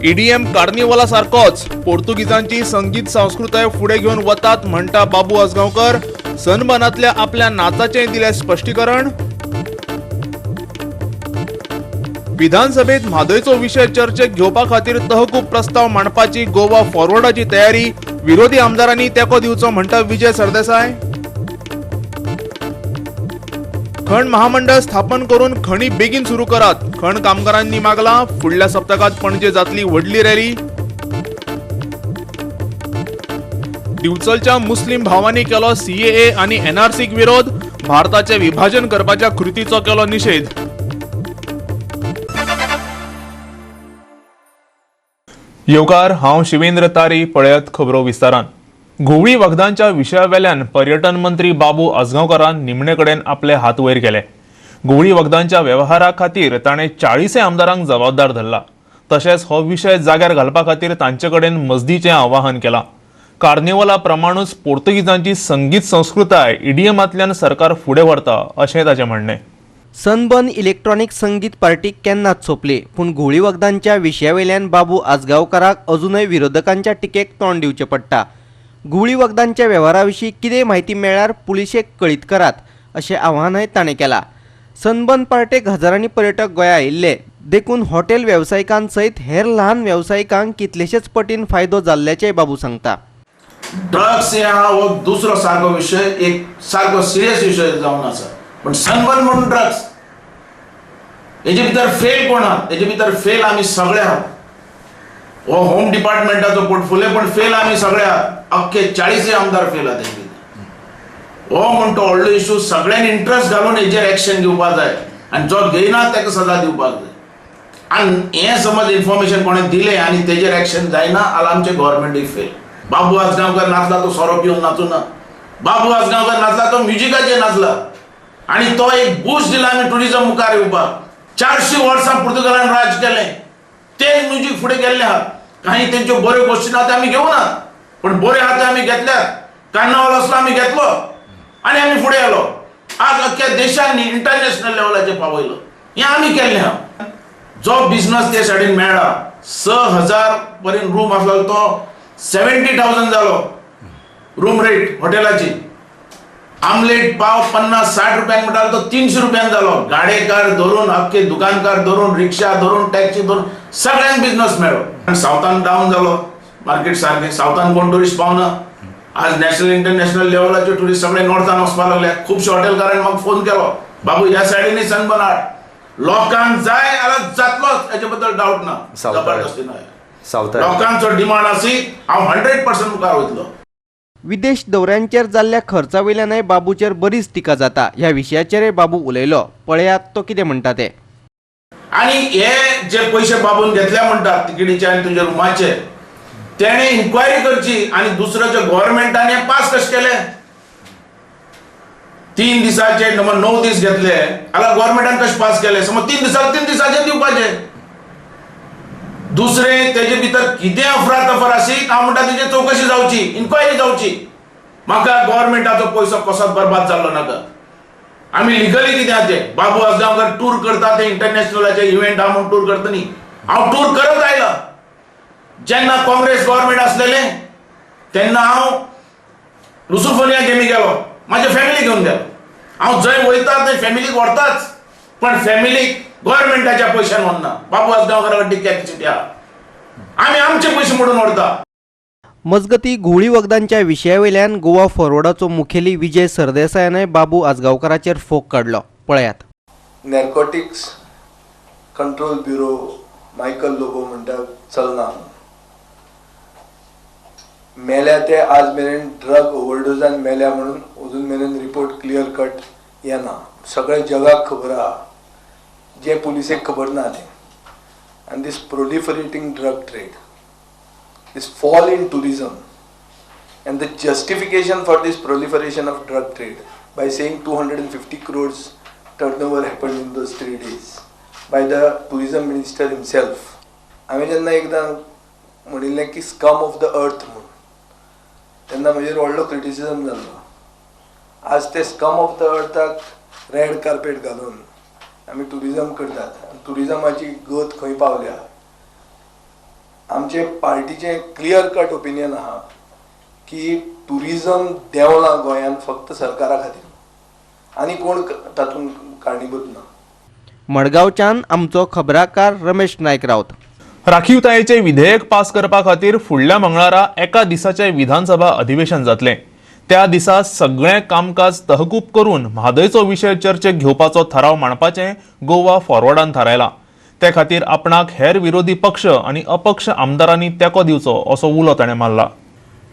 Idioms कार्निवला सारखोच पोर्तुगीजांची संगीत संस्कृती फुडे घेऊन वतात म्हणटा बाबू आजगावकर। सनबर्नातल्या आपल्या नाचाचे दिले स्पष्टीकरण। विधानसभेत म्हादयचो विषय चर्चेक घेवपा खातीर तहकूब प्रस्ताव मांडपाची गोवा फॉरवर्डाची तयारी। विरोधी आमदारांनी तेको दिवचो म्हणटा विजय सरदेसाय। खण महामंडळ स्थापन करून खणी बेगीन सुरू करात, खण कामगारांनी मागला। फुडल्या सप्तकात पणजे जातली व्हडली रॅली। दिवचलच्या मुस्लिम भावांनी केलो सीएए आणि एनआरसीक विरोध। भारताचे विभाजन करपाच्या कृतीचो केलो निषेध। येवकार, हांव शिवेंद्र तारी। पळयत खबरो विस्तारान। घुवळी वखदांच्या विशयावेल्यान पर्यटन मंत्री बाबू आजगावकारान निमणे कडेन आपले हात वयर केले। घुवळी वखदांच्या वेव्हारा खातीर ताणें 40 आमदारांक जबाबदार धरला। तशेंच हो विशय जाग्यार घालपा खातीर तांचे कडेन मजतीचें आवाहन केलां। कार्निवला प्रमाणूच पोर्तुगीजांची संगीत संस्कृताय ईडीएमांतल्यान सरकार फुडें व्हरता अशें ताचें म्हणणें। सनबर्न इलेक्ट्रॉनिक संगीत पार्टी केन्नाच सोंपली, पूण घुवळी वखदांच्या विशयावेल्यान बाबू आजगावकाराक अजूनय विरोधकांच्या टिकेक तोंड दिवचें पडटा। घुवळी वखदांच्या वेव्हाराविशीं कितें म्हायती मेळ्ळ्यार पुलिशेक कळीत करात अशें आवाहनय ताणें केलां। सनबर्न पार्टेक हजारांनी पर्यटक गोंया आयिल्ले, देखून हॉटेल वेवसायिकां सयत हेर ल्हान वेवसायिकांक कितलेशेच पटीन फायदो जाल्ल्याचें बाबू सांगता। ड्रग्स हो दुसरो सारको विषय, एक सारको सिरियस विषय जावन आसा, पण सनबर्न म्हणून ड्रग्स हेजे भितर फेल कोण आहात? हेजे भितर फेल आमी सगळे आहात। हो होम डिपार्टमेंटाचो पोर्टफोलियो पण फेल आमी सगळे आहात। अख्खे 40 आमदार फेल आहात हेजे भितर। हो म्हणतो व्हडलो इश्यू सगळ्यांनी इंट्रस्ट घालून हेजेर एक्शन घेवपाक जाय आनी जो घेयना ताका सजा दिवपाक जाय। आनी हे समज इन्फॉर्मेशन कोणें दिलें आनी तेजेर एक्शन जायना जाल्यार आमचे गव्हर्नमेंटूय फेल। बाबू आजगावकर नाचला तो सोरो पिवन नाचूना। बाबू आजगावकर नाचला तो म्युजिकाचेर नाचला आणि तो एक बूस्ट दिला आमी टुरिझम मुखार येवपाक। 400 वर्सां पुर्तुगालान राज केलें, ते म्युजिक फुडें गेल्ले आहात। काही तेंच्यो बऱ्यो गोश्टी ना त्यो आमी घेवनात, पण बऱ्यो आहा त्यो आमी घेतल्यात। कार्नावाल असलो आमी घेतलो आनी आमी फुडें गेलो। आज अख्ख्या देशांनी इंटरनॅशनल लेवलाचेर पावयलो, हें आमी केल्लें आहा। जो बिझनस ते सायडीन मेळ्ळा, 6000 पर्यंत रूम आसलो तो 70,000 जालो रूम रेट हॉटेलाची। आमलेट पाव 50-60 रुपयांक म्हणटालो तो 300 रुपयांक जालो। गाडेकार धरून अख्खे दुकानकार धरून रिक्षा धरून टॅक्सी धरून सगळ्यांक बिझनस मेळ्ळो। सावथान डाऊन जालो मार्केट सारकें, सावथान कोण टुरिस्ट पावना। आज नॅशनल इंटरनॅशनल लेवलाचे टुरिस्ट सगळे नॉर्थान वचपाक लागले। खुबशे हॉटेलकारांनी म्हाका फोन केलो, बाबू ह्या सायडीन सनबर्न हाड। लोकांक जाय जाल्यार जातलोच, हेचे बद्दल डाऊट ना। जबरदस्ती ना, लोकांचो डिमांड आसी हांव 100% मुखार वयतलो। विदेश दौऱ्यांचेर जाल्ल्या खर्चावेल्यानय बाबूचेर बरीच टिका जाता। ह्या विशयाचेरय बाबू उलयलो, पळयात तो कितें म्हणटा ते। आणि हे जे पैसे बाबून घेतले म्हणटात तिकीटीचे आनी तुजे रुमाचे, तेणे इन्क्वायरी करची आनी दुसरो जे गव्हर्नमेंटान हे पास कशें केले। 3 दिसाचे 9 दीस घेतले जाल्यार गव्हर्नमेंटान कशें पास केले? समज 3 दिसाचे दिवपाचे। दुसरे तेजे भितर कितें अफरातफर आसी हांव म्हणटा तेजी चौकशी जावची, इन्क्वायरी जावची। म्हाका गव्हर्नमेंटाचो पयसो कसोच बरबाद जाल्लो नाका। आमी लिगली कितें आहा तें, बाबू आजगावकर टूर करता ते इंटरनॅशनलाचे इव्हेंट हांव म्हूण टूर करता न्ही, हांव टूर करत आयला। जेन्ना काँग्रेस गव्हर्नमेंट आसलेले तेन्ना हांव लुसुफोनिया गेमी गेलो, म्हाजे फॅमिली घेवन गेलो। हांव जंय वयता थंय फॅमिलीक व्हरताच, पण फॅमिलीक गव्हर्नमेंटाच्या पयशान व्हरना। बाबू आजगावकर कडेन कॅपॅसिटी आहा, आमी आमचे पयशे मोडून व्हरता। मजगती घुवळी वखदांच्या विशयावेल्यान गोवा फॉरवर्डाचो मुखेली विजय सरदेसायानय बाबू आजगावकराचेर फोग काडलो, पळयात। नॅर्कोटिक्स कंट्रोल ब्युरो मायकल लोबो म्हणटा चलना, मेल्या ते आज मेरेन ड्रग ओव्हरडोजान मेल्या म्हणून अजून मेरेन रिपोर्ट क्लियर कट येना। सगळे जगाक खबर आहा, जे पुलिसेक खबर ना ते। and this proliferating drug trade, this fall in tourism, and the justification for this proliferation of drug trade by saying 250 crores turnover happened in those 3 days by the tourism minister himself. आमी जेन्ना एकदां म्हणिल्लें की scum of the earth म्हणून, तेन्ना म्हजेर व्हडलो criticism जाल्लो। आज ते स्कम ऑफ द अर्थाक रेड कार्पेट घालून आमी टुरिझम करतात, टुरिझमाची गत खंय पावल्या। आमचे पार्टीचे क्लियर कट ओपिनियन आहा की टुरिजम देंवला गोंयांत फक्त सरकारा खातीर आनी कोण तातूंत कारणीभूत ना. मडगांवच्यान आमचो खबराकार रमेश नायक रावत. राखीवतायेचे विधेयक पास करपा खातीर फुडल्या मंगळारा एका दिसाचे विधानसभा अधिवेशन जातले. त्या दिसा सगळें कामकाज तहकूब करून म्हादयचो विशय चर्चेक घेवपाचो थाराव मांडपाचें गोवा फॉरवर्डान थारायला. ते खातीर आपणाक हेर विरोधी पक्ष आनी अपक्ष आमदारांनी तेंको दिवचो असो उलो ताणें मारला.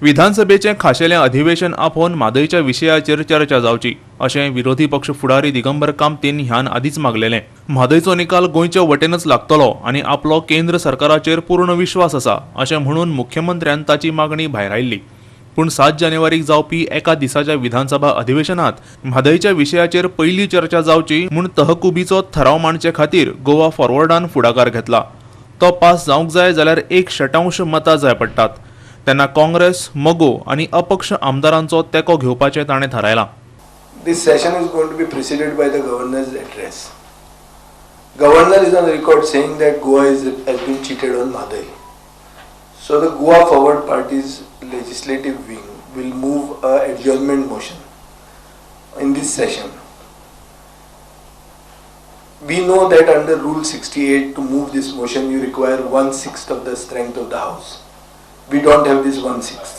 विधानसभेचें खाशेलें अधिवेशन आपोवन म्हादयच्या विशयाचेर चर्चा जावची अशें विरोधी पक्ष फुडारी दिगंबर कामतीन ह्यान आदींच मागलेलें. म्हादयचो निकाल गोंयचे वटेनच लागतलो आनी आपलो केंद्र सरकाराचेर पूर्ण विश्वास आसा अशें म्हणून मुख्यमंत्र्यान ताची मागणी भायर हाडली. पूण 7 जानेवारीक जावपी एका दिसाच्या विधानसभा अधिवेशनात म्हादयच्या विशयाचेर पयली चर्चा जावची म्हूण तहकुबीचो थाराव मांडचे खातीर गोवा फॉरवर्डान फुडाकार घेतला. तो पास जावंक जाय जाल्यार 1/6 मतां जाय पडटात. तेन्ना काँग्रेस, मगो आनी अपक्ष आमदारांचो तेंको घेवपाचें ताणें थारायलां. This session is going to be preceded by the governor's address. Governor is on record saying that Goa has been cheated on Madai. So the Goa Forward Party's legislative wing will move a adjournment motion in this session. We know that under Rule 68 to move this motion you require 1/6 of the strength of the House. We don't have this 1/6.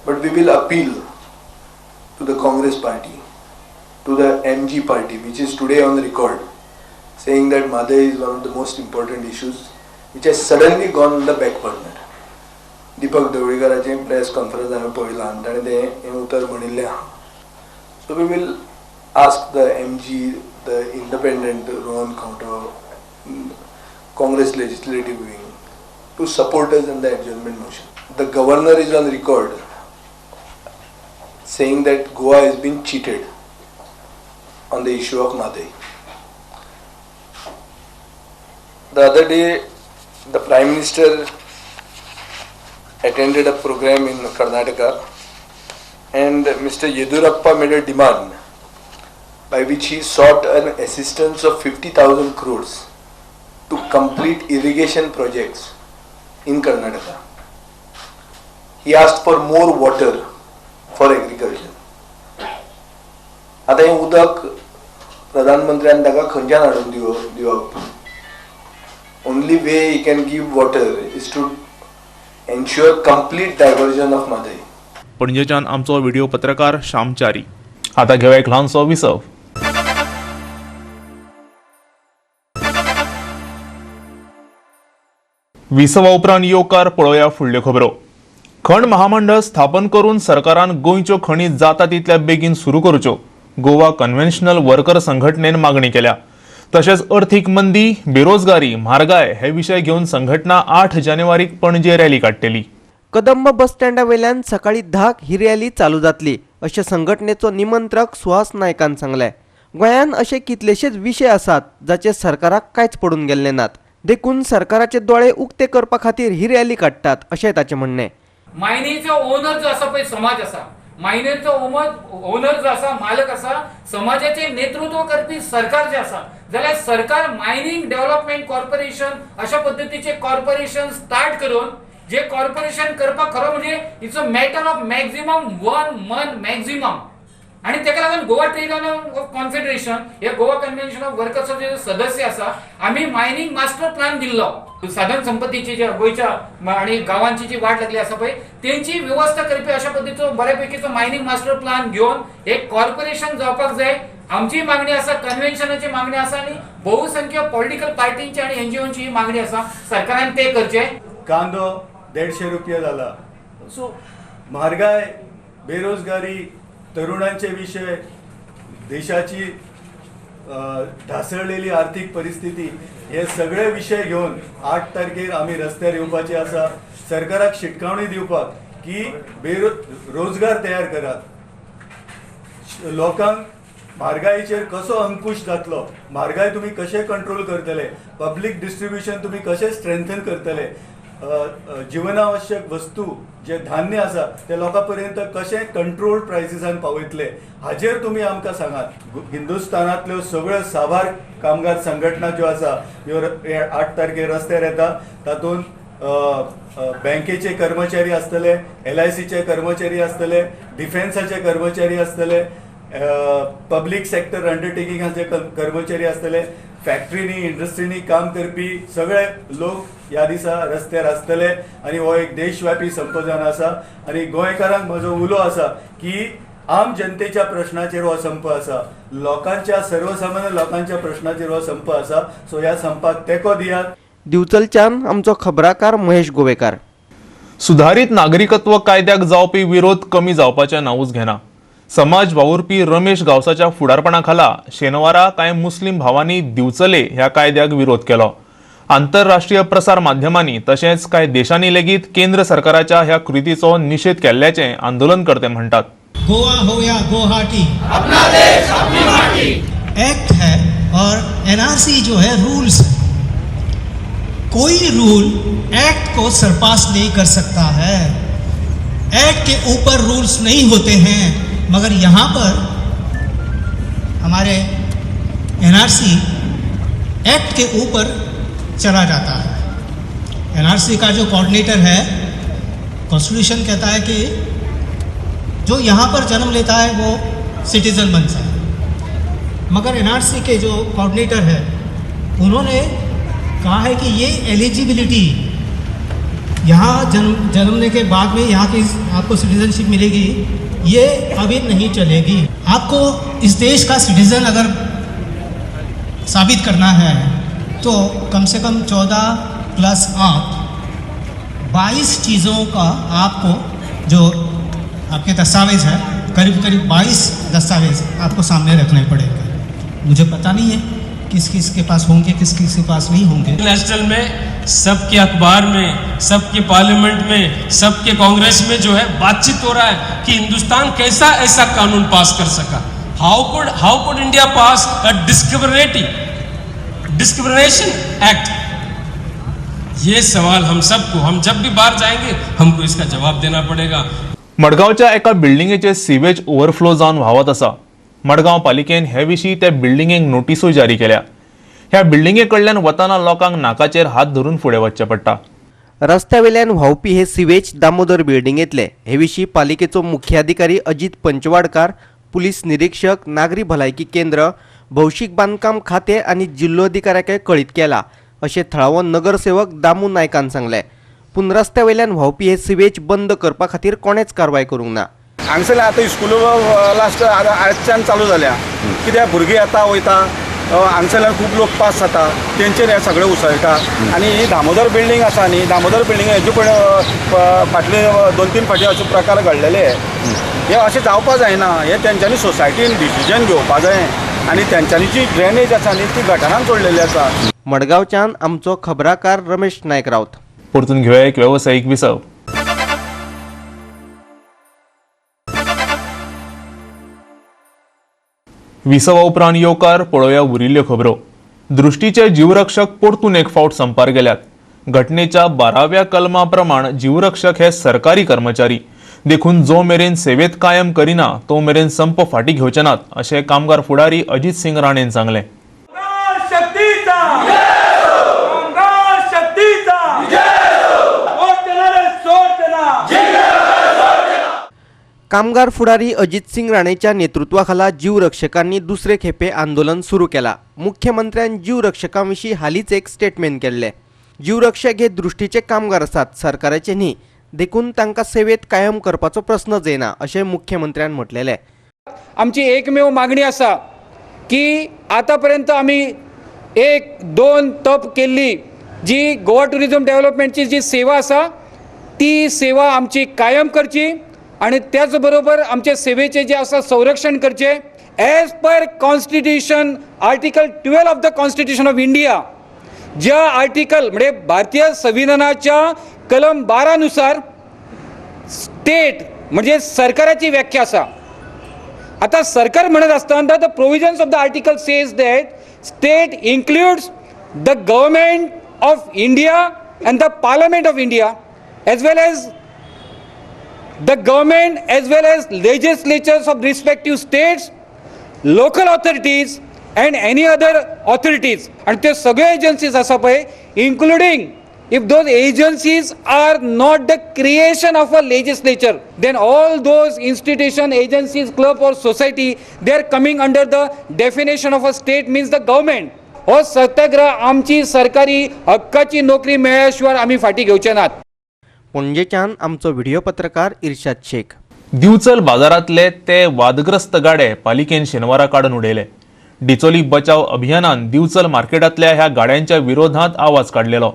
But we will appeal to the Congress party, to the MG party, which is today on the record, saying that Madai is one of the most important issues which has suddenly gone on the back burner. Deepak ढवळीकराचे press conference हांवें पळयलां आनी ताणें तें उतर म्हणिल्लें आहा. So we will ask the MG, the independent Rohan खंवटो, Congress legislative wing to support us in the adjournment motion. The governor is on record saying that Goa has been cheated on the issue of Madai. The other day, the Prime Minister attended a program in Karnataka and Mr. Yedurappa made a demand by which he sought an assistance of 50,000 crores to complete irrigation projects in Karnataka. He asked for more water for agriculture. आता हे उदक प्रधानमंत्र्यान ताका खंयच्यान हाडून दिवप. Only way he can give water is to ensure complete diversion of Madai. पणजेच्यान आमचो video पत्रकार श्यामचारी. आता घेऊया एक ल्हानसो विसव. विसवा उपरांत येवकार पळोवया फुडल्यो खबरो. खण महामंडळ स्थापन करून सरकारान गोंयच्यो खणी जाता तितल्या बेगीन सुरू करच्यो गोवा कन्व्हेन्शनल वर्कर संघटनेन मागणी केल्या. तशेंच अर्थीक मंदी, बेरोजगारी, म्हारगाय हे विशय घेवन संघटना 8 जानेवारीक पणजे रॅली काडटली. कदंब बस स्टँडा वयल्यान सकाळी 10 ही रॅली चालू जातली अशें संघटनेचो निमंत्रक सुहास नायकान सांगलें. गोंयान असे कितलेशेच विशय आसात जाचे सरकाराक कांयच पडून गेल्ले नात. देखून सरकाराचे दोळे उक्ते करपा खातीर ही रॅली काडटात अशें ताचें म्हणणें. मायनीचो ओनर जो आसा पळय समाज आसा, मायनीचो ओनर जो आसा, मालक आसा, समाजाचे नेतृत्व करपी सरकार जे आसा जाल्यार सरकार मायनिंग डेव्हलपमेंट कॉर्पोरेशन अशा पद्धतीचे कॉर्पोरेशन स्टार्ट करून जे कॉर्पोरेशन करपाक खरो म्हणजे it's a matter of maximum 1 month maximum. आणि ताका लागून गोवा ट्रेड ऑफ कॉन्फेडरेशन हे गोवा कन्व्हेन्शन ऑफ वर्कर्स जे सदस्य आसा आम्ही मायनिंग मास्टर प्लॅन दिल्लो. साधन संपत्तीची जे गोयच्या आणि गावांची जी वाट लागली आसा पळय त्यांची व्यवस्था करपी अशा पद्धतीचो बऱ्यापैकीचो मायनिंग मास्टर प्लॅन घेऊन एक कॉर्पोरेशन जावपाक जाय. आमची मागणी आसा, कन्व्हेन्शनाची मागणी आसा आणि बहुसंख्य पॉलिटिकल पार्टींची आणि एनजीओची ही मागणी आसा. सरकारान ते करचे. कांदो 150 रुपया झाला. सो म्हारगाय, बेरोजगारी, तरुणांचे विषय, देशाची ढासळलेली आर्थिक परिस्थिती हे सगळे विषय घेऊन 8 तारखेर आम्ही रस्त्यार येवपाचे आसा. सरकाराक शिटकावणी दिवपाक की रोजगार तयार करात, लोकांक म्हारगायेचेर कसो अंकुश जातलो, म्हारगाय तुम्ही कशे कंट्रोल करतले, पब्लीक डिस्ट्रीब्युशन तुम्ही कशे स्ट्रेंथन करतले, जीवनावश्यक वस्तू जे धान्य आसा ते लोकांपर्यंत कशे कंट्रोल प्रायसिसान पावयतले हाजेर तुम्ही आमकां सांगात. हिंदुस्थानांतल्यो सगळ्यो साबार कामगार संघटना ज्यो आसा ह्यो 8 तारखेर रस्त्यार येता. तातूंत बँकेचे कर्मचारी आसतले, LICचे कर्मचारी आसतले, डिफेन्साचे कर्मचारी आसतले, पब्लीक सेक्टर अंडरटेकिंगाचे कर्मचारी आसतले, फॅक्टरीनी इंडस्ट्रीनी काम करपी सगळे लोक ह्या दिसा रस्त्यार आसतले आनी हो एक देशव्यापी संप जावन आसा. आनी गोंयकारांक म्हजो उलो आसा की आम जनतेच्या प्रश्नाचेर हो संप आसा, लोकांच्या सर्वसामान्य लोकांच्या प्रश्नाचेर हो संप आसा. सो ह्या संपाक तेंको दियात. दिवचलच्यान आमचो खबराकार महेश गोवेकार. सुधारित नागरिकत्व कायद्याक जावपी विरोध कमी जावपाचें नांवूच घेना. समाज वावुरपी रमेश गावसाच्या फुडारपणाखाला शेनवारा कांय मुस्लीम भावांनी दिवचले ह्या कायद्याक विरोध केलो. आंतरराष्ट्रीय प्रसार माध्यमांनी तशेंच कांय देशांनी लेगीत केंद्र सरकाराच्या ह्या कृतीचो निषेध केल्ल्याचें आंदोलनकर्ते म्हणटात. गोवा हो या गुवाहाटी, अपना देश अपनी माटी एक्ट है और NRC जो है रूल्स है. कोई रूल एक्ट को सरपास नहीं कर सकता है. एक्ट के ऊपर रूल्स नहीं होते हैं, मगर यहाँ पर हमारे NRC एक्ट के ऊपर चला जाता है. NRC का जो कोऑर्डिनेटर है, कॉन्स्टिट्यूशन कहता है कि जो यहाँ पर जन्म लेता है वो सिटीजन बनता है, मगर NRC के जो कोऑर्डिनेटर है उन्होंने कहा है कि ये एलिजिबिलिटी यहाँ जन्मने के बाद में यहाँ की आपको सिटीजनशिप मिलेगी, ये अभी नहीं चलेगी. आपको इस देश का सिटीजन अगर साबित करना है तो कम से कम 14+8 चीज़ों का आपको जो आपके दस्तावेज़ है, करीब 22 दस्तावेज़ आपको सामने रखने पड़ेंगे. मुझे पता नहीं है किस किस के पास होंगे, किस किस के पास नहीं होंगे. नेशनल में, सबके अखबार में, सबके पार्लियामेंट में, सबके कांग्रेस में जो है बातचीत हो रहा है कि हिंदुस्तान कैसा ऐसा कानून पास कर सका. हाउ कुड इंडिया पास अ डिस्क्रिमिनेशन एक्ट. ये सवाल हम सबको, हम जब भी बाहर जाएंगे हमको इसका जवाब देना पड़ेगा. मडगावच्या एका बिल्डिंगेचे सीवेज ओव्हरफ्लो जावन व्हावत आसा. मडगाव पालिकेन हे विशीं त्या बिल्डिंगेक नोटीसूय जारी केल्या. ह्या बिल्डिंगे कडल्यान वताना लोकांक नाकाचेर हात धरून फुडें वचचें पडटा. रस्त्यावेल्यान व्हांवपी हे सिवेज दामोदर बिल्डिंगेतले. हे विशीं पालिकेचो मुख्याधिकारी अजित पंचवाडकार, पुलीस निरीक्षक, नागरी भलायकी केंद्र, भौशीक बांदकाम खाते आनी जिल्लोधिकाऱ्याक कळीत केला अशें थळावो नगरसेवक दामू नायकान सांगलें. पूण रस्त्यावेल्यान व्हांवपी हे सिवेज बंद करपा खातीर कोणेच कारवाय करूंक ना. हांगसर आतां स्कूल लास्ट आजच्यान चालू जाल्या. कित्याक भुरगीं येता वयता, हांगसरल्यान खूब लोक पास जाता, तेंचेर हें सगळें उसळटा. आनी ही दामोदर बिल्डींग आसा न्ही, दामोदर बिल्डींग हेजे पण फाटले 2-3 फावटी अशे प्रकार घडलेले. हे अशें जावपा जायना. हे तेंच्यांनी सोसायटीन डिसिजन घेवपा जाय आनी तेंच्यांनी जी ड्रेनेज आसा न्ही ती गटारान सोडलेली आसा. मडगांवच्यान आमचो खबराकार रमेश नायक रावत. परतून घेऊया एक व्यावसायिक विसव. विसवा उपरांत येवकार पळोवया उरिल्ल्यो खबरो. दृष्टीचे जीवरक्षक परतून एक फावट संपार गेल्यात. घटनेच्या 12व्या कलमा प्रमाण जीवरक्षक हे सरकारी कर्मचारी. देखून जो मेरेन सेवेत कायम करिना तो मेरेन संप फाटी घेवचे नात अशें कामगार फुडारी अजित सिंग राणेन सांगलें. कामगार फुडारी अजित सिंग राणेच्या नेतृत्वाखाला जीवरक्षकांनी दुसरे खेपे आंदोलन सुरू केला. मुख्यमंत्र्यान जीवरक्षकांविशीं हालींच एक स्टेटमेंट केल्लें. जीवरक्षक हे दृष्टीचे कामगार आसात, सरकाराचे न्ही. देखून तांकां सेवेत कायम करपाचो प्रस्न येना अशें मुख्यमंत्र्यान म्हटलेलें. आमची एकमेव मागणी आसा की आतापर्यंत आमी 1-2 तप केल्ली जी गोवा टुरिझम डेव्हलपमेंटची जी सेवा आसा ती सेवा आमची कायम करची आणि त्याच बरोबर आमचे सेवेचे जे आसा संरक्षण करचे. As per constitution article 12 of the constitution of India, ज्या आर्टिकल म्हणजे भारतीय संविधानाच्या कलम 12 नुसार स्टेट म्हणजे सरकाराची व्याख्या आसा. आता सरकार म्हणत असताना the provisions of the article says that state includes the government of India and the parliament of India as well as the government as well as legislatures of respective states, local authorities and any other authorities. And ते सगळे agencies आसा पळय, including If those agencies are not the creation of a legislature, then all those institution, agencies, club or society, they are coming under the definition of a state, means the government. हो सत्याग्रह आमची सरकारी हक्काची नोकरी मिळाल्याशिवाय आम्ही फाटी घेवचे नात. पणजेच्यान आमचो व्हिडिओ पत्रकार इर्शाद शेख. दिवचल बाजारातले ते वादग्रस्त गाडे पालिकेन शेनवारा काढून उडयले. डिचोली बचाव अभियानान दिवचल मार्केटातल्या ह्या गाड्यांच्या विरोधात आवाज काढलेलो.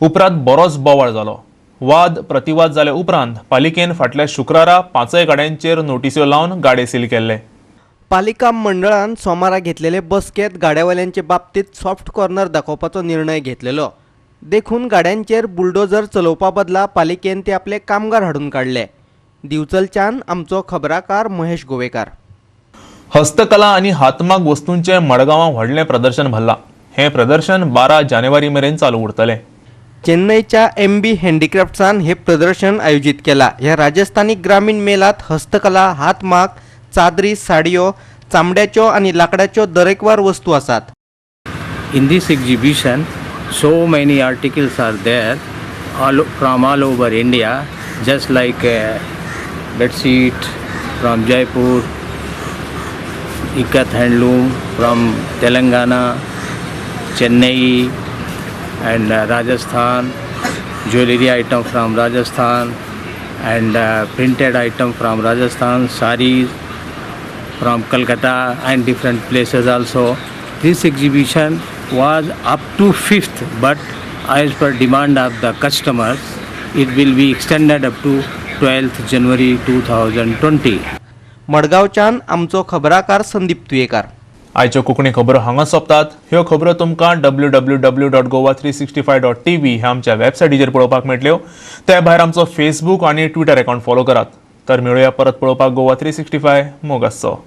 उपरांत बरोच बोवाळ जालो. वाद प्रतिवाद जाले उपरांत पालिकेन फाटल्या शुक्रारा 5 गाड्यांचेर नोटीसो लावन गाडे सील केल्ले. पालिका मंडळान सोमारा घेतलेले बसकेत गाड्यावाल्यांचे बाबतीत सॉफ्ट कॉर्नर दाखोवपाचो निर्णय घेतलेलो. देखून गाड्यांचेर बुलडोजर चलोवपा बदला पालिकेन ते आपले कामगार हाडून काढले. दिवचलच्यान आमचो खबराकार महेश गोवेकार. हस्तकला आणि हातमाग वस्तूंचे मडगांवां व्हडलें प्रदर्शन भरला. हे प्रदर्शन 12 जानेवारी मेरेन चालू उरतले. चेन्नईच्या MB हँडीक्राफ्ट्सान हे प्रदर्शन आयोजित केला. ह्या राजस्थानी ग्रामीण मेळात हस्तकला, हातमाग, चादरी, साडयो, चामड्याच्यो आणि लाकडाच्यो दरेकवार वस्तू आसात. In this exhibition, so many articles are there from all over India, just like bedsheet from Jaipur, Ikat handloom from Telangana, Chennai and Rajasthan, jewelry item from Rajasthan and printed item from Rajasthan, sarees from Kolkata and different places also. This exhibition was up to 5th, but as per demand of the customers, it will be extended up to 12th January 2020. मडगांवच्यान आमचो खबराकार संदीप तुयेकार. आयच्यो कोंकणी खबरो हांगा सोंपतात. ह्यो खबरो तुमकां www.goa365.tv ह्या आमच्या वेबसायटीचेर पळोवपाक मेळटल्यो. ते भायर आमचो फेसबूक आनी ट्विटर अकाउंट फॉलो करात. तर मेळुया परत पळोवपाक गोवा 365 मोग आसचो.